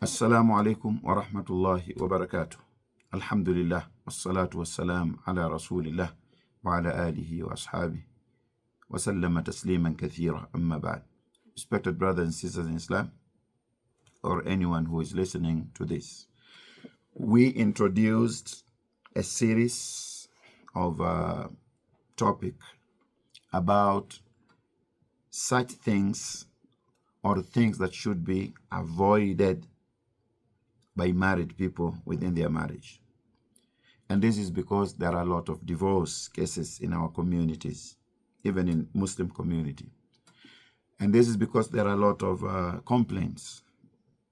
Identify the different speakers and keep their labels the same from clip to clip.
Speaker 1: Assalamu alaikum wa rahmatullahi wa barakatuh. Alhamdulillah, wassalatu wassalam ala rasulillah wa ala alihi wa ashabihi wa sallama tasliman kathira amma ba'd. Respected brothers and sisters in Islam, or anyone who is listening to this, we introduced a series of topic about such things or things that should be avoided by married people within their marriage. And this is because there are a lot of divorce cases in our communities, even in Muslim community. And this is because there are a lot of complaints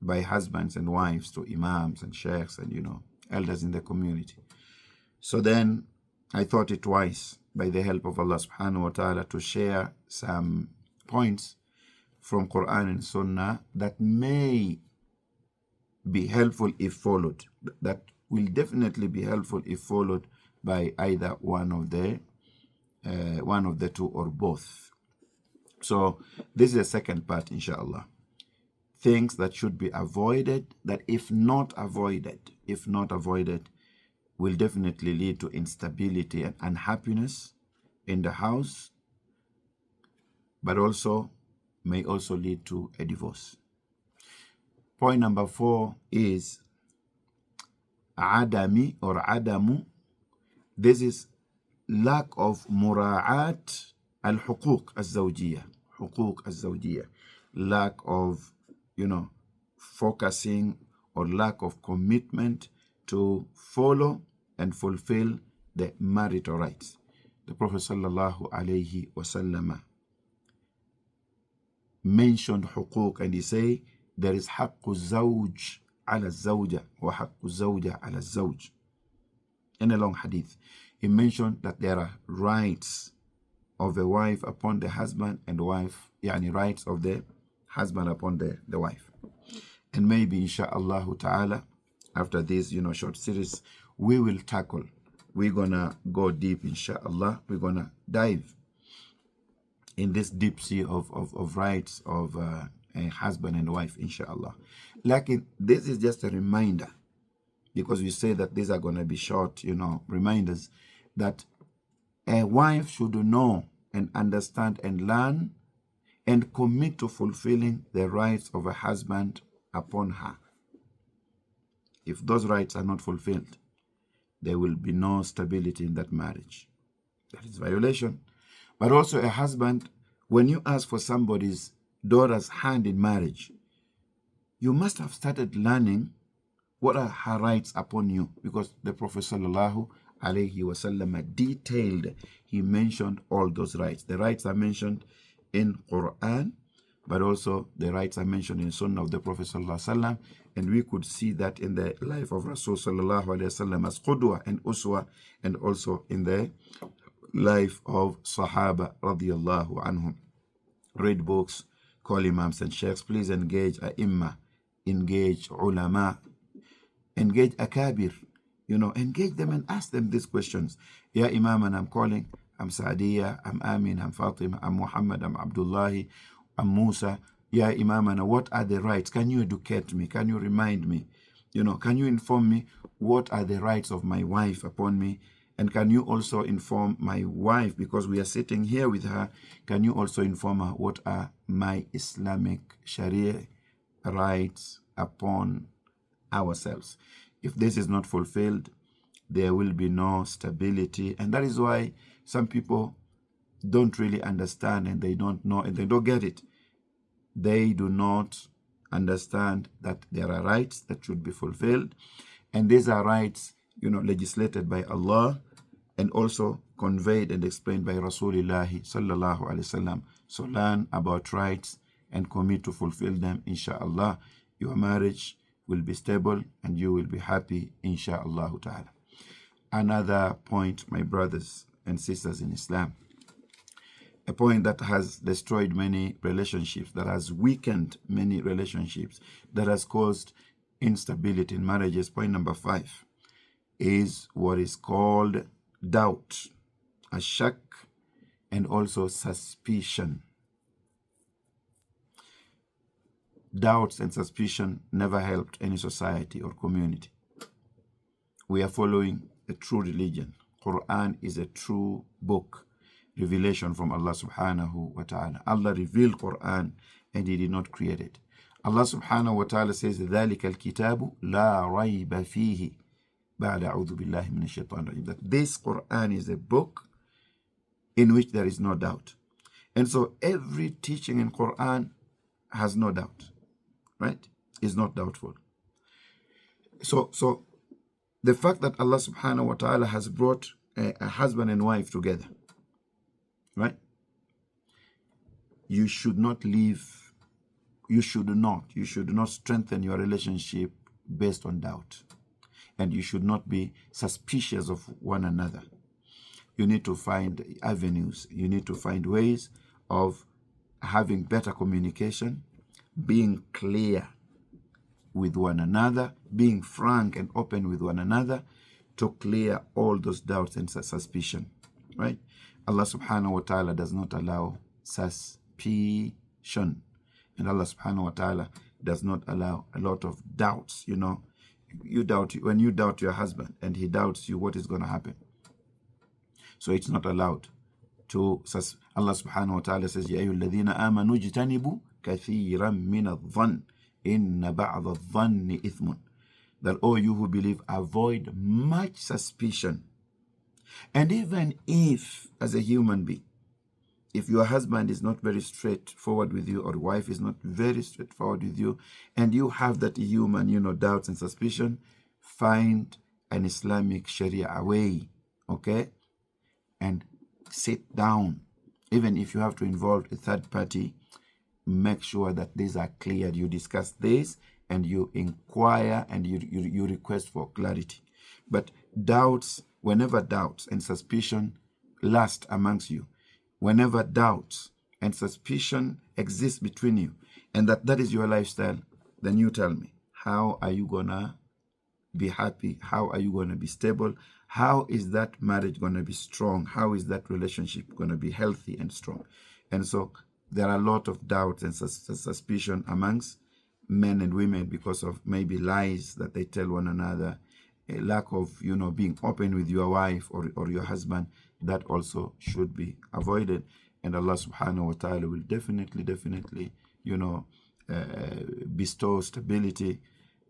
Speaker 1: by husbands and wives to imams and sheikhs and, elders in the community. So then I thought it wise, by the help of Allah subhanahu wa ta'ala, to share some points from Quran and Sunnah that may be helpful if followed, that will definitely be helpful if followed by either one of the two or both. So this is the second part, inshallah. Things that should be avoided, that if not avoided, will definitely lead to instability and unhappiness in the house, but also may also lead to a divorce. Point number 4 is adami or adamu. This is lack of mura'at al-huquq al-zawjiyah. Lack of, focusing or lack of commitment to follow and fulfill the marital rights. The Prophet sallallahu alayhi wasallam mentioned huquq, and he say there is haqqu zawj ala zawja wa haqqu zawja ala zawj. In a long hadith, he mentioned that there are rights of a wife upon the husband and wife, rights of the husband upon the wife. And maybe insha'Allah ta'ala, after this short series, we're gonna go deep, insha'Allah. We're gonna dive in this deep sea of rights of a husband and wife, inshallah. This is just a reminder, because we say that these are going to be short, reminders, that a wife should know and understand and learn and commit to fulfilling the rights of a husband upon her. If those rights are not fulfilled, there will be no stability in that marriage. That is violation. But also a husband, when you ask for somebody's daughter's hand in marriage, you must have started learning what are her rights upon you, because the Prophet sallallahu alaihi wasallam detailed, he mentioned all those rights. The rights are mentioned in Quran, but also the rights are mentioned in Sunnah of the Prophet sallallahu alaihi wasallam, and we could see that in the life of Rasul sallallahu alaihi wasallam as qudwa and uswa, and also in the life of Sahaba radiyallahu anhum. Read books, call imams and sheikhs. Please engage ai engage ulama, engage akabir, engage them and ask them these questions. Ya imam, and I'm calling, I'm Saadiya, I'm Amin, I'm Fatima, I'm Muhammad, I'm Abdullahi, I'm Musa. Ya imam, and what are the rights? Can you educate me? Can you remind me? Can you inform me what are the rights of my wife upon me? And can you also inform my wife, because we are sitting here with her, can you also inform her what are my Islamic Sharia rights upon ourselves? If this is not fulfilled, there will be no stability. And that is why some people don't really understand, and they don't know, and they don't get it. They do not understand that there are rights that should be fulfilled. And these are rights, legislated by Allah and also conveyed and explained by Rasulullah sallallahu alaihi wasallam. So learn about rights and commit to fulfill them, inshallah. Your marriage will be stable and you will be happy, inshallah ta'ala. Another point, my brothers and sisters in Islam, a point that has destroyed many relationships, that has weakened many relationships, that has caused instability in marriages. Point number 5 is what is called doubt, ashak, and also suspicion. doubts and suspicion never helped any society or community. We are following a true religion. Quran is a true book, revelation from Allah subhanahu wa ta'ala. Allah revealed Quran and He did not create it. Allah subhanahu wa ta'ala says, ذَلِكَ الْكِتَابُ لَا رَيْبَ فِيهِ بَعْدَ أَعُوذُ بِاللَّهِ مِنَ الشَّيْطَانِ الرَّجِيمِ. That this Quran is a book in which there is no doubt. And so every teaching in Quran has no doubt, right? Is not doubtful. So the fact that Allah subhanahu wa ta'ala has brought a husband and wife together, right? You should not strengthen your relationship based on doubt. And you should not be suspicious of one another. You need to find avenues. You need to find ways of having better communication, being clear with one another, being frank and open with one another to clear all those doubts and suspicion, right? Allah subhanahu wa ta'ala does not allow suspicion. And Allah subhanahu wa ta'ala does not allow a lot of doubts, you know. When you doubt your husband and he doubts you, what is going to happen? So it's not allowed. Allah subhanahu wa ta'ala says, يَا أَيُّهَا الَّذِينَ آمَنُوا اجْتَنِبُوا كَثِيرًا مِنَ الظَّنِّ إِنَّ بَعْضَ الظَّنِّ إِثْمٌ. That all you who believe, avoid much suspicion. And even if, as a human being, if your husband is not very straightforward with you, or wife is not very straightforward with you, and you have that human, doubts and suspicion, find an Islamic Sharia way, okay? And sit down. Even if you have to involve a third party, make sure that these are cleared. You discuss this and you inquire and you request for clarity. But whenever doubts and suspicion last amongst you, whenever doubts and suspicion exist between you, and that is your lifestyle, then you tell me, how are you gonna be happy? How are you gonna be stable? How is that marriage gonna be strong? How is that relationship gonna be healthy and strong? And so there are a lot of doubts and suspicion amongst men and women because of maybe lies that they tell one another, a lack of being open with your wife or your husband. That also should be avoided, and Allah subhanahu wa ta'ala will definitely bestow stability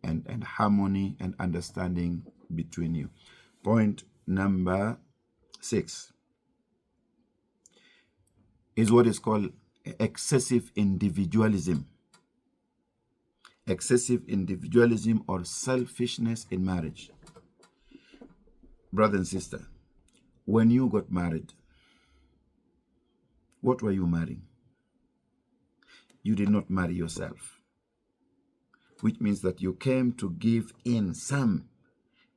Speaker 1: and harmony and understanding between you. Point number 6 is what is called excessive individualism. Excessive individualism or selfishness in marriage. Brother and sister, when you got married, what were you marrying? You did not marry yourself, which means that you came to give in some,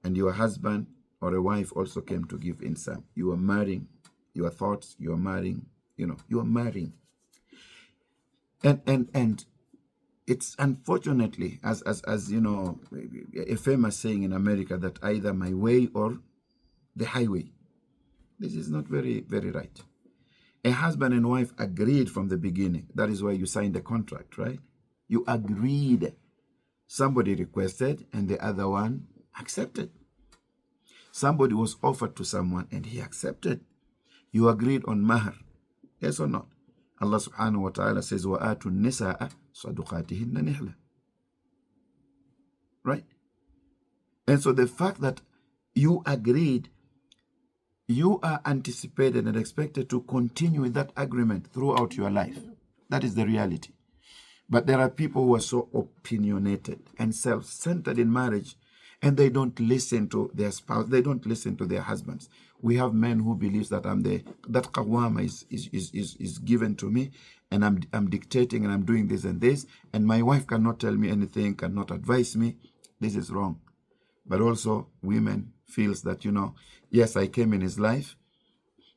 Speaker 1: and your husband or a wife also came to give in some. You are marrying your thoughts, you are marrying, you are marrying. And it's unfortunately, as a famous saying in America, that either my way or the highway. This is not very, very right. A husband and wife agreed from the beginning. That is why you signed the contract, right? You agreed. Somebody requested and the other one accepted. Somebody was offered to someone and he accepted. You agreed on mahar. Yes or not? Allah subhanahu wa ta'ala says, وَآتُوا النِّسَاءَ صَدُقَاتِهِنَّ نِحْلًا. Right? And so the fact that you agreed, you are anticipated and expected to continue with that agreement throughout your life. That is the reality. But there are people who are so opinionated and self-centered in marriage, and they don't listen to their spouse. They don't listen to their husbands. We have men who believe that that qawwama is given to me, and I'm dictating and I'm doing this and this, and my wife cannot tell me anything, cannot advise me. This is wrong. But also women feels that, yes, I came in his life.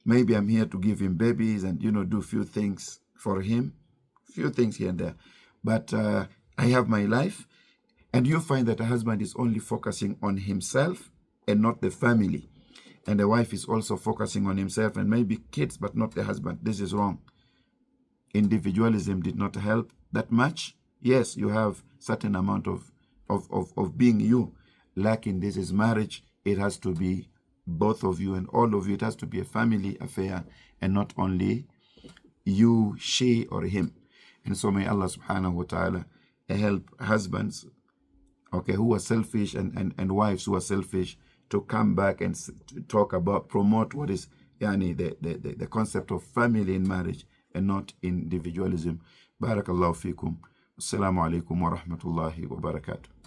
Speaker 1: Maybe I'm here to give him babies and, do few things for him, few things here and there. But I have my life. And you find that a husband is only focusing on himself and not the family. And the wife is also focusing on himself and maybe kids, but not the husband. This is wrong. Individualism did not help that much. Yes, you have certain amount of being you. Lakin this is marriage. It has to be both of you and all of you. It has to be a family affair and not only you, she, or him. And so may Allah subhanahu wa ta'ala help husbands, okay, who are selfish and wives who are selfish to come back and talk about, promote what is the concept of family in marriage and not individualism. Barakallahu fikum. Assalamu alaikum wa rahmatullahi wa barakatuh.